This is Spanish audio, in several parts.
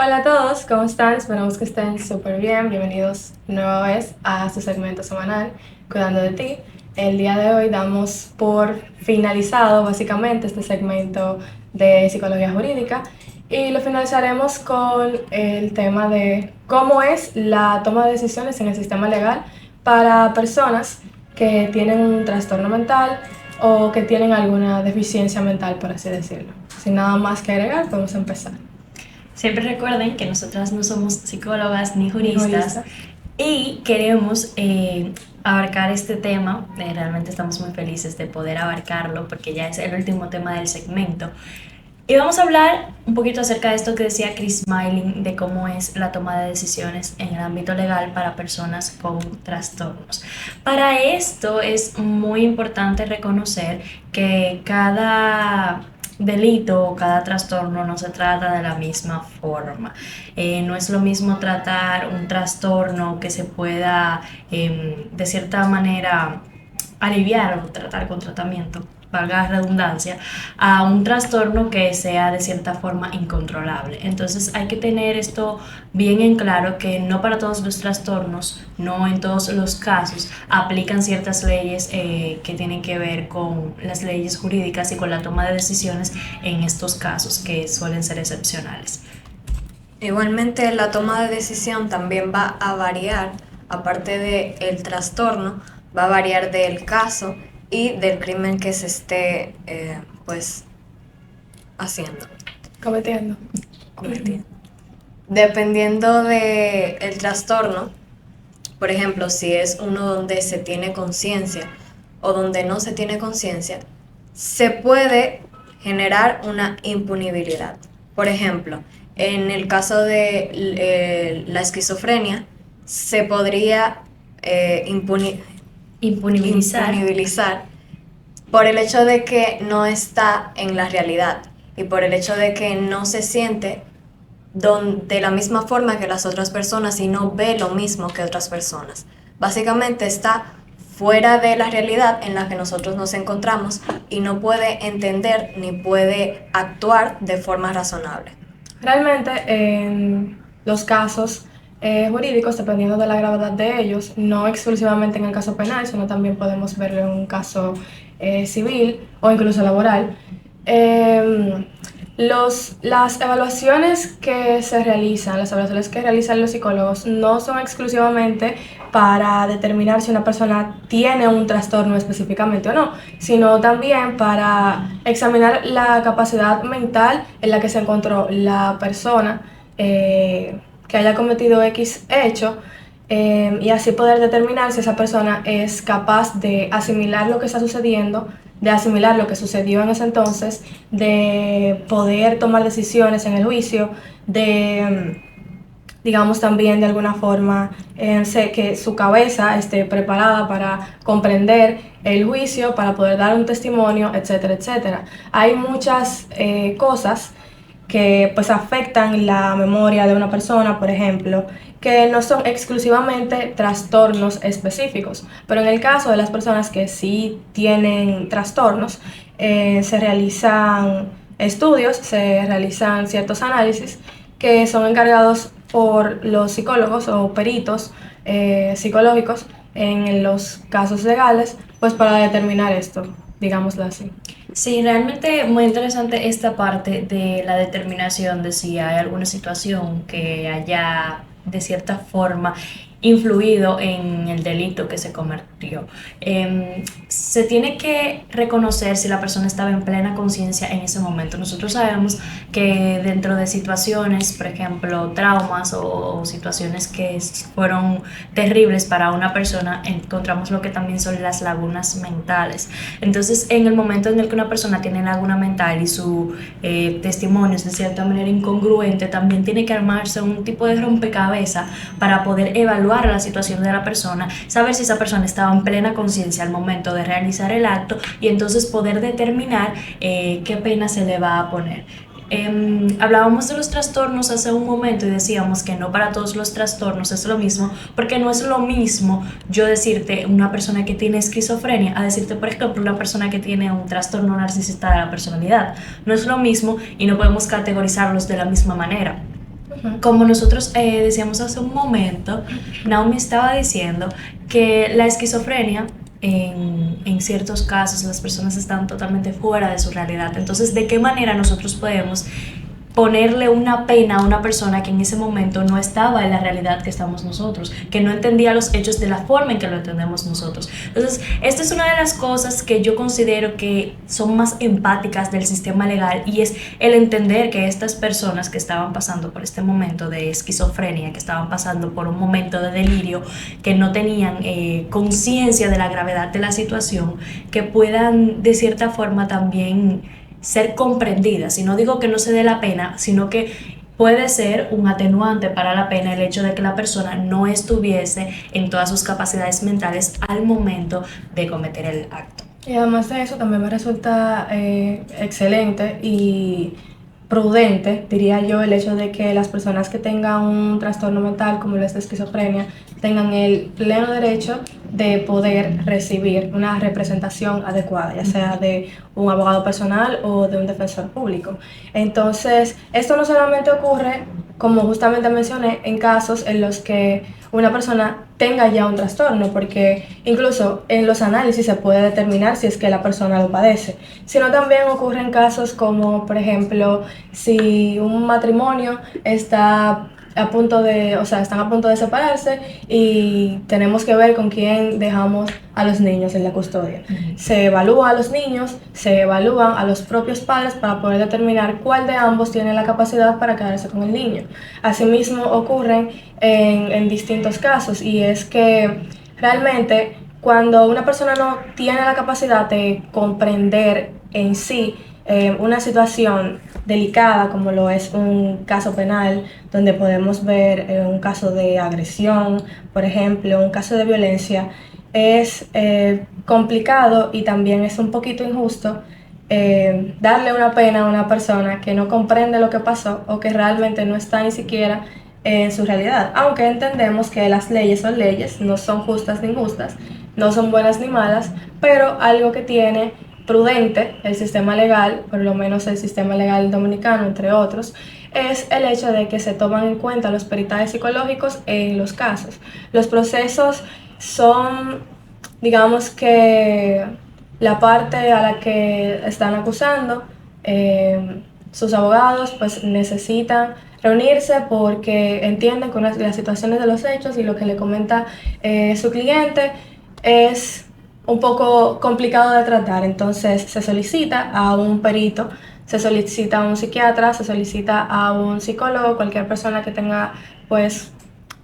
Hola a todos, ¿cómo están? Esperamos que estén súper bien. Bienvenidos nueva vez a su segmento semanal, Cuidando de ti. El día de hoy damos por finalizado básicamente este segmento de psicología jurídica y lo finalizaremos con el tema de cómo es la toma de decisiones en el sistema legal para personas que tienen un trastorno mental o que tienen alguna deficiencia mental, por así decirlo. Sin nada más que agregar, podemos empezar. Siempre recuerden que nosotras no somos psicólogas ni Ni juristas jurista. y queremos abarcar este tema. Realmente estamos muy felices de poder abarcarlo porque ya es el último tema del segmento. Y vamos a hablar un poquito acerca de esto que decía Chris Smiling, de cómo es la toma de decisiones en el ámbito legal para personas con trastornos. Para esto es muy importante reconocer que cada delito o cada trastorno no se trata de la misma forma. No es lo mismo tratar un trastorno que se pueda de cierta manera aliviar o tratar con tratamiento, valga la redundancia, a un trastorno que sea de cierta forma incontrolable. Entonces hay que tener esto bien en claro, que no para todos los trastornos, no en todos los casos, aplican ciertas leyes que tienen que ver con las leyes jurídicas y con la toma de decisiones en estos casos que suelen ser excepcionales. Igualmente, la toma de decisión también va a variar, aparte del trastorno, va a variar del caso y del crimen que se esté pues haciendo, Cometiendo. cometiendo. Dependiendo del trastorno, por ejemplo, si es uno donde se tiene conciencia o donde no se tiene conciencia, se puede generar una impunibilidad. Por ejemplo, en el caso de la esquizofrenia, se podría Impunibilizar. impunibilizar por el hecho de que no está en la realidad y por el hecho de que no se siente de la misma forma que las otras personas y no ve lo mismo que otras personas. Básicamente está fuera de la realidad en la que nosotros nos encontramos y no puede entender ni puede actuar de forma razonable. Realmente, en los casos jurídicos, dependiendo de la gravedad de ellos, no exclusivamente en el caso penal, sino también podemos verlo en un caso civil o incluso laboral. Eh, las evaluaciones que se realizan, las evaluaciones que realizan los psicólogos no son exclusivamente para determinar si una persona tiene un trastorno específicamente o no, sino también para examinar la capacidad mental en la que se encontró la persona que haya cometido X hecho, y así poder determinar si esa persona es capaz de asimilar lo que está sucediendo, de asimilar lo que sucedió en ese entonces, de poder tomar decisiones en el juicio, de, digamos, también de alguna forma que su cabeza esté preparada para comprender el juicio, para poder dar un testimonio, etcétera, etcétera. Hay muchas cosas que pues afectan la memoria de una persona, por ejemplo, que no son exclusivamente trastornos específicos, pero en el caso de las personas que sí tienen trastornos, se realizan estudios, se realizan ciertos análisis que son encargados por los psicólogos o peritos psicológicos en los casos legales, pues para determinar esto, digámoslo así. Sí, realmente muy interesante esta parte de la determinación de si hay alguna situación que haya de cierta forma influido en el delito que se cometió. Se tiene que reconocer si la persona estaba en plena conciencia en ese momento. Nosotros sabemos que dentro de situaciones, por ejemplo, traumas o situaciones que fueron terribles para una persona, encontramos lo que también son las lagunas mentales. Entonces, en el momento en el que una persona tiene laguna mental y su testimonio es de cierta manera incongruente, también tiene que armarse un tipo de rompecabezas para poder evaluar la situación de la persona, saber si esa persona estaba en plena conciencia al momento de realizar el acto y entonces poder determinar qué pena se le va a poner. Hablábamos de los trastornos hace un momento y decíamos que no para todos los trastornos es lo mismo, porque no es lo mismo yo decirte una persona que tiene esquizofrenia a decirte, por ejemplo, una persona que tiene un trastorno narcisista de la personalidad. No es lo mismo y no podemos categorizarlos de la misma manera. como nosotros decíamos hace un momento, Naomi estaba diciendo que la esquizofrenia, en ciertos casos, las personas están totalmente fuera de su realidad. Entonces, ¿de qué manera nosotros podemos ponerle una pena a una persona que en ese momento no estaba en la realidad que estamos nosotros, que no entendía los hechos de la forma en que lo entendemos nosotros? Entonces, esta es una de las cosas que yo considero que son más empáticas del sistema legal, y es el entender que estas personas que estaban pasando por este momento de esquizofrenia, que estaban pasando por un momento de delirio, que no tenían conciencia de la gravedad de la situación, que puedan de cierta forma también ser comprendidas. Y no digo que no se dé la pena, sino que puede ser un atenuante para la pena el hecho de que la persona no estuviese en todas sus capacidades mentales al momento de cometer el acto. Y además de eso, también me resulta excelente y prudente, diría yo, el hecho de que las personas que tengan un trastorno mental como la esquizofrenia tengan el pleno derecho de poder recibir una representación adecuada, ya sea de un abogado personal o de un defensor público. Entonces, esto no solamente ocurre, como justamente mencioné, en casos en los que una persona tenga ya un trastorno, porque incluso en los análisis se puede determinar si es que la persona lo padece, sino también ocurre en casos como, por ejemplo, si un matrimonio está a punto de, o sea, están a punto de separarse y tenemos que ver con quién dejamos a los niños en la custodia. Se evalúa a los niños, se evalúan a los propios padres para poder determinar cuál de ambos tiene la capacidad para quedarse con el niño. Asimismo ocurren en distintos casos, y es que realmente cuando una persona no tiene la capacidad de comprender en sí una situación delicada como lo es un caso penal, donde podemos ver un caso de agresión, por ejemplo, un caso de violencia, es complicado y también es un poquito injusto darle una pena a una persona que no comprende lo que pasó o que realmente no está ni siquiera en su realidad, aunque entendemos que las leyes son leyes, no son justas ni injustas, no son buenas ni malas, pero algo que tiene prudente el sistema legal, por lo menos el sistema legal dominicano, entre otros, es el hecho de que se toman en cuenta los peritajes psicológicos en los casos. Los procesos son, digamos que, la parte a la que están acusando, sus abogados pues necesitan reunirse porque entienden con las situaciones de los hechos y lo que le comenta su cliente es un poco complicado de tratar. Entonces se solicita a un perito, se solicita a un psiquiatra, se solicita a un psicólogo, cualquier persona que tenga pues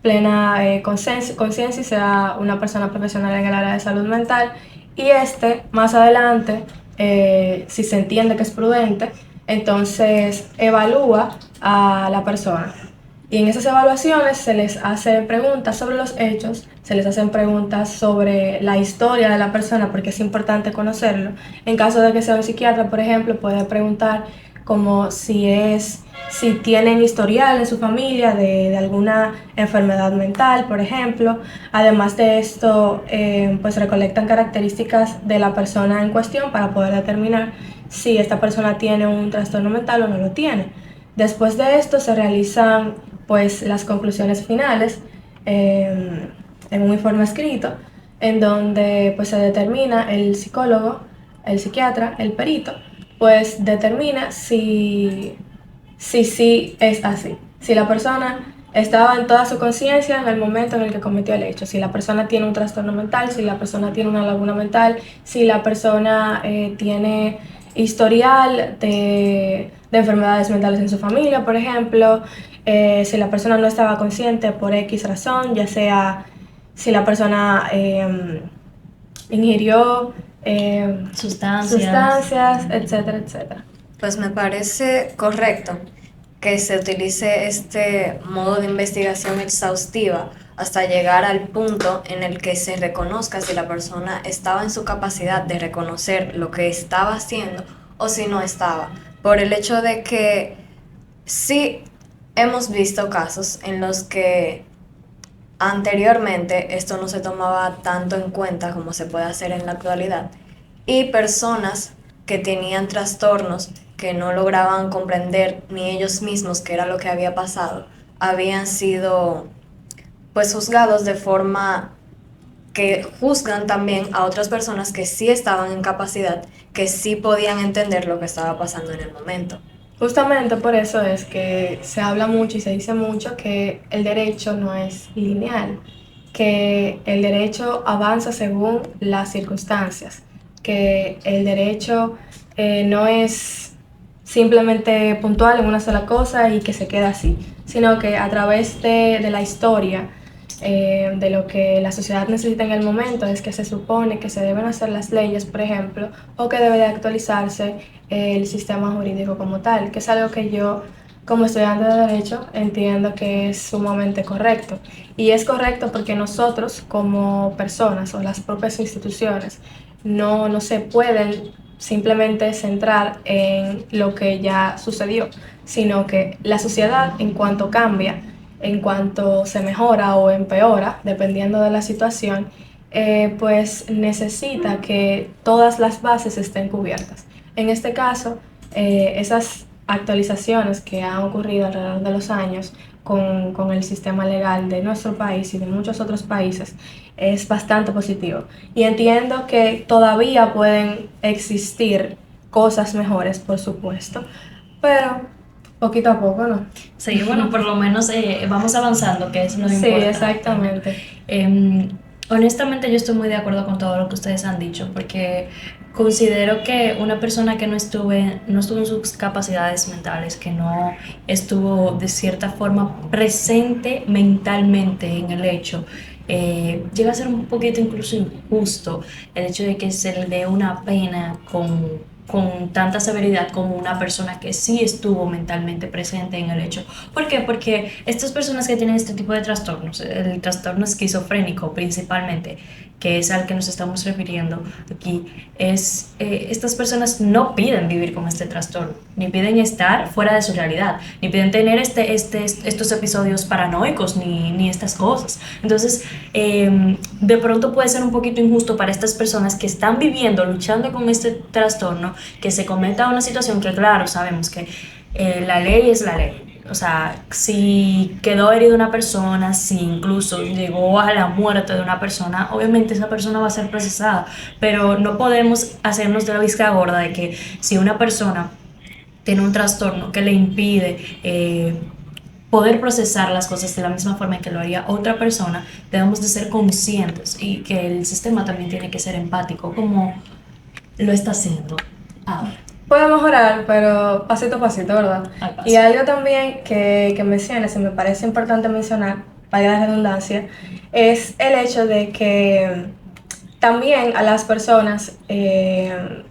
plena conciencia y sea una persona profesional en el área de salud mental, y más adelante, si se entiende que es prudente, entonces evalúa a la persona. Y en esas evaluaciones se les hacen preguntas sobre los hechos, se les hacen preguntas sobre la historia de la persona, porque es importante conocerlo. En caso de que sea un psiquiatra, por ejemplo, puede preguntar como si tienen historial en su familia de alguna enfermedad mental, por ejemplo. Además de esto, pues recolectan características de la persona en cuestión para poder determinar si esta persona tiene un trastorno mental o no lo tiene. Después de esto se realizan pues las conclusiones finales en un informe escrito, en donde pues se determina el psicólogo, el psiquiatra, el perito, pues determina si es así. Si la persona estaba en toda su conciencia en el momento en el que cometió el hecho, si la persona tiene un trastorno mental, si la persona tiene una laguna mental, si la persona tiene historial de enfermedades mentales en su familia, por ejemplo, si la persona no estaba consciente por X razón, ya sea si la persona ingirió sustancias, etcétera, etcétera. Pues me parece correcto que se utilice este modo de investigación exhaustiva hasta llegar al punto en el que se reconozca si la persona estaba en su capacidad de reconocer lo que estaba haciendo o si no estaba. Por el hecho de que sí hemos visto casos en los que anteriormente esto no se tomaba tanto en cuenta como se puede hacer en la actualidad, y personas que tenían trastornos que no lograban comprender ni ellos mismos qué era lo que había pasado, habían sido pues juzgados de forma que juzgan también a otras personas que sí estaban en capacidad, que sí podían entender lo que estaba pasando en el momento. Justamente por eso es que se habla mucho y se dice mucho que el derecho no es lineal, que el derecho avanza según las circunstancias, que el derecho no es simplemente puntual en una sola cosa y que se queda así, sino que a través de la historia, de lo que la sociedad necesita en el momento, es que se supone que se deben hacer las leyes, por ejemplo, o que debe de actualizarse el sistema jurídico como tal, que es algo que yo, como estudiante de Derecho, entiendo que es sumamente correcto. Y es correcto porque nosotros, como personas o las propias instituciones, no se pueden simplemente centrar en lo que ya sucedió, sino que la sociedad, en cuanto cambia, en cuanto se mejora o empeora, dependiendo de la situación, pues necesita que todas las bases estén cubiertas. En este caso, esas actualizaciones que han ocurrido alrededor de los años con el sistema legal de nuestro país y de muchos otros países es bastante positivo. Y entiendo que todavía pueden existir cosas mejores, por supuesto, pero poquito a poco, ¿no? Sí, bueno, por lo menos vamos avanzando, que es lo Sí, importante, ¿no? exactamente. Honestamente, yo estoy muy de acuerdo con todo lo que ustedes han dicho, porque considero que una persona que no estuvo en sus capacidades mentales, que no estuvo de cierta forma presente mentalmente en el hecho, llega a ser un poquito incluso injusto el hecho de que se le dé una pena con tanta severidad como una persona que sí estuvo mentalmente presente en el hecho. ¿Por qué? Porque estas personas que tienen este tipo de trastornos, el trastorno esquizofrénico principalmente, que es al que nos estamos refiriendo aquí, estas personas no piden vivir con este trastorno, ni piden estar fuera de su realidad, ni piden tener estos episodios paranoicos, ni estas cosas. Entonces, de pronto puede ser un poquito injusto para estas personas que están viviendo, luchando con este trastorno, que se cometa una situación que, claro, sabemos que la ley es la ley. O sea, si quedó herida una persona, si incluso llegó a la muerte de una persona, obviamente esa persona va a ser procesada, pero no podemos hacernos de la vista gorda de que si una persona tiene un trastorno que le impide poder procesar las cosas de la misma forma en que lo haría otra persona, debemos de ser conscientes y que el sistema también tiene que ser empático como lo está haciendo ahora. Puede mejorar, pero pasito a pasito, ¿verdad? Al paso. Y algo también que mencionas y me parece importante mencionar, para la redundancia, es el hecho de que también a las personas,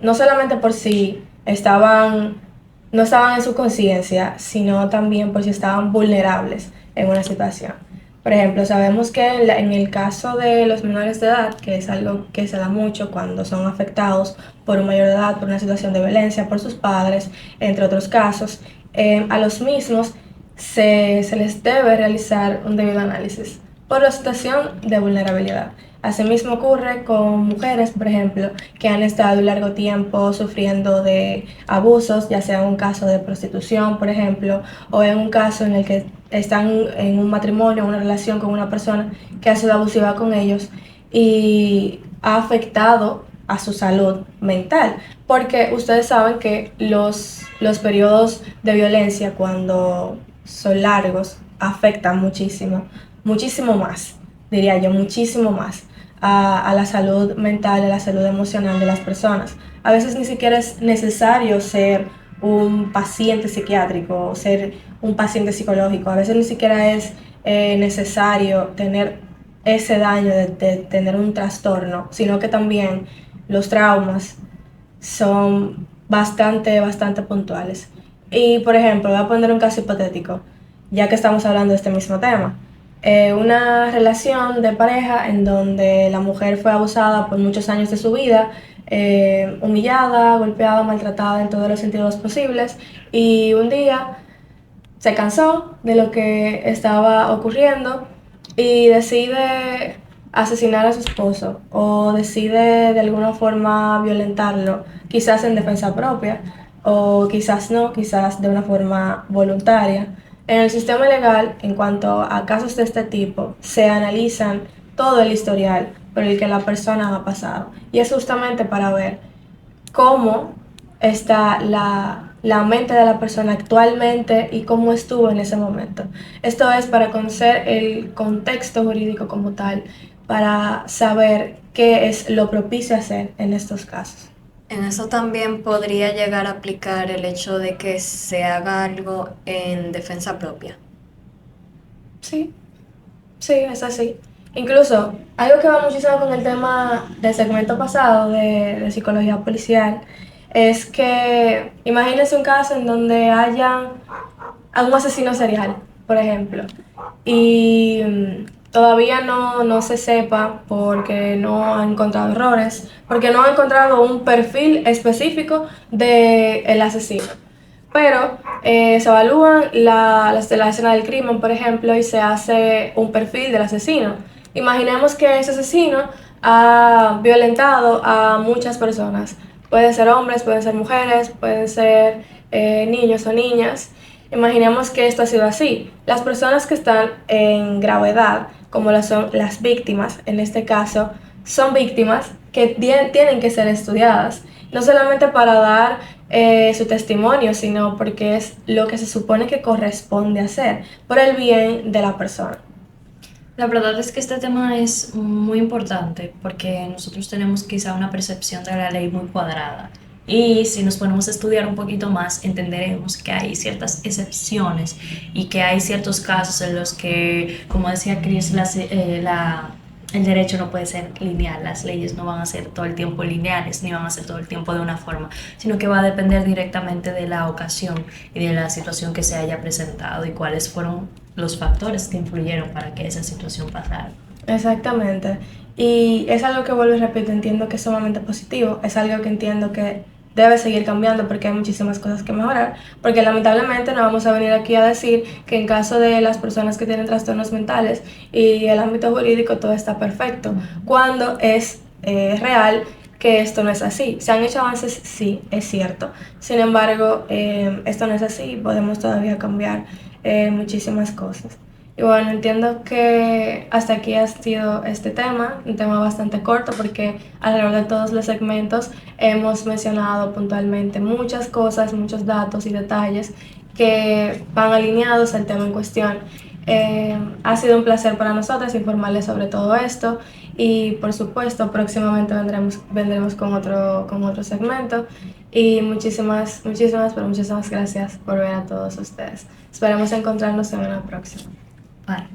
no solamente por si no estaban en su conciencia, sino también por si estaban vulnerables en una situación. Por ejemplo, sabemos que en el caso de los menores de edad, que es algo que se da mucho cuando son afectados por un mayor de edad, por una situación de violencia, por sus padres, entre otros casos, a los mismos se les debe realizar un debido análisis por la situación de vulnerabilidad. Asimismo ocurre con mujeres, por ejemplo, que han estado un largo tiempo sufriendo de abusos, ya sea en un caso de prostitución, por ejemplo, o en un caso en el que están en un matrimonio, una relación con una persona que ha sido abusiva con ellos y ha afectado a su salud mental, porque ustedes saben que los periodos de violencia cuando son largos afectan muchísimo, muchísimo más, diría yo, muchísimo más a la salud mental, a la salud emocional de las personas. A veces ni siquiera es necesario ser un paciente psiquiátrico o ser un paciente psicológico, a veces ni siquiera es necesario tener ese daño de tener un trastorno, sino que también los traumas son bastante puntuales. Y, por ejemplo, voy a poner un caso hipotético, ya que estamos hablando de este mismo tema. Una relación de pareja en donde la mujer fue abusada por muchos años de su vida, humillada, golpeada, maltratada en todos los sentidos posibles, y un día se cansó de lo que estaba ocurriendo y decide asesinar a su esposo o decide de alguna forma violentarlo, quizás en defensa propia o quizás no, quizás de una forma voluntaria. En el sistema legal, en cuanto a casos de este tipo, se analizan todo el historial por el que la persona ha pasado. Y es justamente para ver cómo está la mente de la persona actualmente y cómo estuvo en ese momento. Esto es para conocer el contexto jurídico como tal, para saber qué es lo propicio a hacer en estos casos. En eso también podría llegar a aplicar el hecho de que se haga algo en defensa propia. Sí, sí, es así. Incluso, algo que va muchísimo con el tema del segmento pasado de psicología policial, es que imagínense un caso en donde haya a un asesino serial, por ejemplo, y todavía no se sepa porque no ha encontrado errores, porque no ha encontrado un perfil específico del asesino. Pero se evalúan la escena del crimen, por ejemplo, y se hace un perfil del asesino. Imaginemos que ese asesino ha violentado a muchas personas. Pueden ser hombres, pueden ser mujeres, pueden ser niños o niñas. Imaginemos que esto ha sido así. Las personas que están en gravedad, como lo son las víctimas, en este caso, son víctimas que tienen que ser estudiadas, no solamente para dar su testimonio, sino porque es lo que se supone que corresponde hacer por el bien de la persona. La verdad es que este tema es muy importante porque nosotros tenemos quizá una percepción de la ley muy cuadrada. Y si nos ponemos a estudiar un poquito más, entenderemos que hay ciertas excepciones y que hay ciertos casos en los que, como decía Chris, el derecho no puede ser lineal, las leyes no van a ser todo el tiempo lineales ni van a ser todo el tiempo de una forma, sino que va a depender directamente de la ocasión y de la situación que se haya presentado y cuáles fueron los factores que influyeron para que esa situación pasara. Exactamente. Y es algo que vuelvo y repito, entiendo que es sumamente positivo, es algo que entiendo que debe seguir cambiando porque hay muchísimas cosas que mejorar, porque lamentablemente no vamos a venir aquí a decir que en caso de las personas que tienen trastornos mentales y el ámbito jurídico todo está perfecto, cuando es real que esto no es así. Se han hecho avances, sí, es cierto. Sin embargo, esto no es así, podemos todavía cambiar muchísimas cosas. Y bueno, entiendo que hasta aquí ha sido este tema, un tema bastante corto porque alrededor de todos los segmentos hemos mencionado puntualmente muchas cosas, muchos datos y detalles que van alineados al tema en cuestión. Ha sido un placer para nosotros informarles sobre todo esto y por supuesto próximamente vendremos con otro segmento y pero muchísimas gracias por ver a todos ustedes. Esperemos encontrarnos en una próxima. Vale.